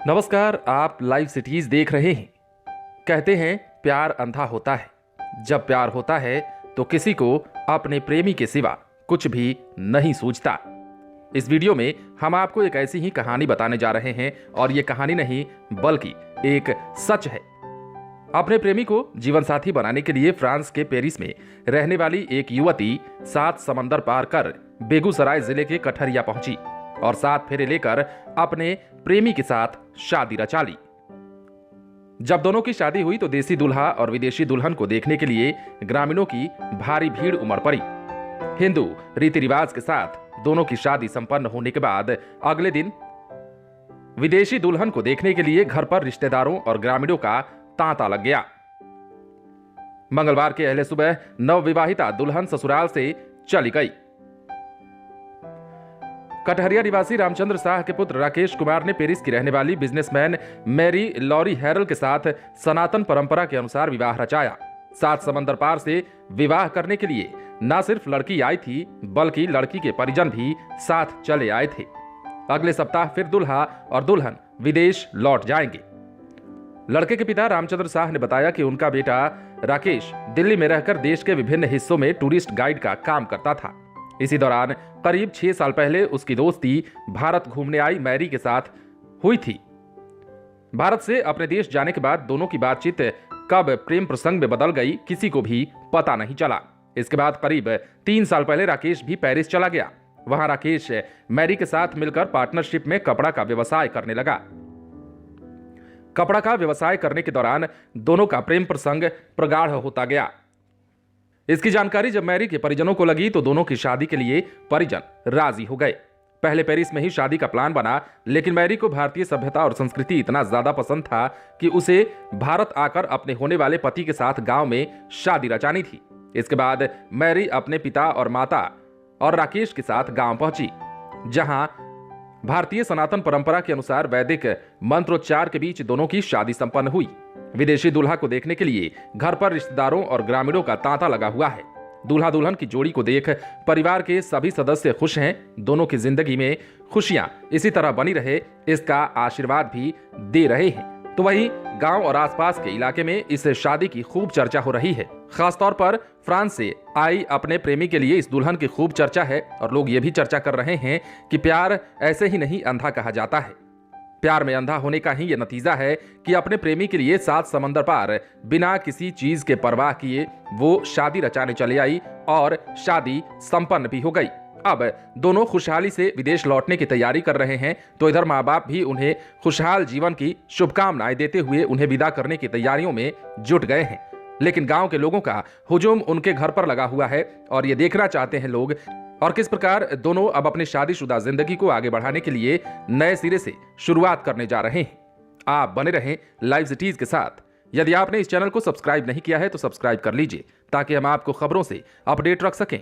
नमस्कार, आप live cities देख रहे हैं। कहते हैं प्यार अंधा होता है। जब प्यार होता है तो किसी को अपने प्रेमी के सिवा कुछ भी नहीं सूझता। इस वीडियो में हम आपको एक ऐसी ही कहानी बताने जा रहे हैं और ये कहानी नहीं बल्कि एक सच है। अपने प्रेमी को जीवन साथी बनाने के लिए फ्रांस के पेरिस में रहने वाली एक युवती 7 समंदर पार कर बेगूसराय जिले के कठरिया पहुंची और 7 फेरे लेकर अपने प्रेमी के साथ शादी रचा ली। जब दोनों की शादी हुई तो देसी दूल्हा और विदेशी दुल्हन को देखने के लिए ग्रामीणों की भारी भीड़ उमड़ पड़ी। हिंदू रीति रिवाज के साथ दोनों की शादी संपन्न होने के बाद अगले दिन विदेशी दुल्हन को देखने के लिए घर पर रिश्तेदारों और ग्रामीणों का तांता लग गया। मंगलवार के अहले सुबह नवविवाहिता दुल्हन ससुराल से चली गई। कटहरिया निवासी रामचंद्र शाह के पुत्र राकेश कुमार ने पेरिस की रहने वाली बिजनेसमैन मैरी लॉरी हैरल के साथ सनातन परंपरा के अनुसार विवाह रचाया। 7 समंदर पार से विवाह करने के लिए न सिर्फ लड़की आई थी बल्कि लड़की के परिजन भी साथ चले आए थे। अगले सप्ताह फिर दूल्हा और दुल्हन विदेश लौट जाएंगे। लड़के के पिता रामचंद्र शाह ने बताया कि उनका बेटा राकेश दिल्ली में रहकर देश के विभिन्न हिस्सों में टूरिस्ट गाइड का काम करता था। इसी दौरान करीब 6 साल पहले उसकी दोस्ती भारत घूमने आई मैरी के साथ हुई थी। भारत से अपने देश जाने के बाद दोनों की बातचीत कब प्रेम प्रसंग में बदल गई किसी को भी पता नहीं चला। इसके बाद करीब 3 साल पहले राकेश भी पेरिस चला गया। वहां राकेश मैरी के साथ मिलकर पार्टनरशिप में कपड़ा का व्यवसाय करने लगा। कपड़ा का व्यवसाय करने के दौरान दोनों का प्रेम प्रसंग प्रगाढ़ होता गया। इसकी जानकारी जब मैरी के परिजनों को लगी तो दोनों की शादी के लिए परिजन राजी हो गए। पहले पेरिस में ही शादी का प्लान बना, लेकिन मैरी को भारतीय सभ्यता और संस्कृति इतना ज्यादा पसंद था कि उसे भारत आकर अपने होने वाले पति के साथ गांव में शादी रचानी थी। इसके बाद मैरी अपने पिता और माता और राकेश के साथ गांव पहुंची, जहां भारतीय सनातन परंपरा के अनुसार वैदिक मंत्रोच्चार के बीच दोनों की शादी संपन्न हुई। विदेशी दूल्हा को देखने के लिए घर पर रिश्तेदारों और ग्रामीणों का तांता लगा हुआ है। दूल्हा दुल्हन की जोड़ी को देख परिवार के सभी सदस्य खुश हैं। दोनों की जिंदगी में खुशियां इसी तरह बनी रहे, इसका आशीर्वाद भी दे रहे हैं। तो वहीं गांव और आसपास के इलाके में इस शादी की खूब चर्चा हो रही है। खासतौर पर फ्रांस से आई अपने प्रेमी के लिए इस दुल्हन की खूब चर्चा है और लोग ये भी चर्चा कर रहे हैं कि प्यार ऐसे ही नहीं अंधा कहा जाता है। प्यार में अंधा होने का ही ये नतीजा है कि अपने प्रेमी के लिए 7 समंदर पार बिना किसी चीज के परवाह किए वो शादी रचाने चले आई और शादी संपन्न भी हो गई। अब दोनों खुशहाली से विदेश लौटने की तैयारी कर रहे हैं, तो इधर माँ बाप भी उन्हें खुशहाल जीवन की शुभकामनाएं देते हुए उन्हें विदा करने की तैयारियों में जुट गए हैं। लेकिन गांव के लोगों का हुजूम उनके घर पर लगा हुआ है और ये देखना चाहते हैं लोग और किस प्रकार दोनों अब अपनी शादीशुदा जिंदगी को आगे बढ़ाने के लिए नए सिरे से शुरुआत करने जा रहे हैं। आप बने रहें लाइव सिटीज के साथ। यदि आपने इस चैनल को सब्सक्राइब नहीं किया है तो सब्सक्राइब कर लीजिए ताकि हम आपको खबरों से अपडेट रख सकें।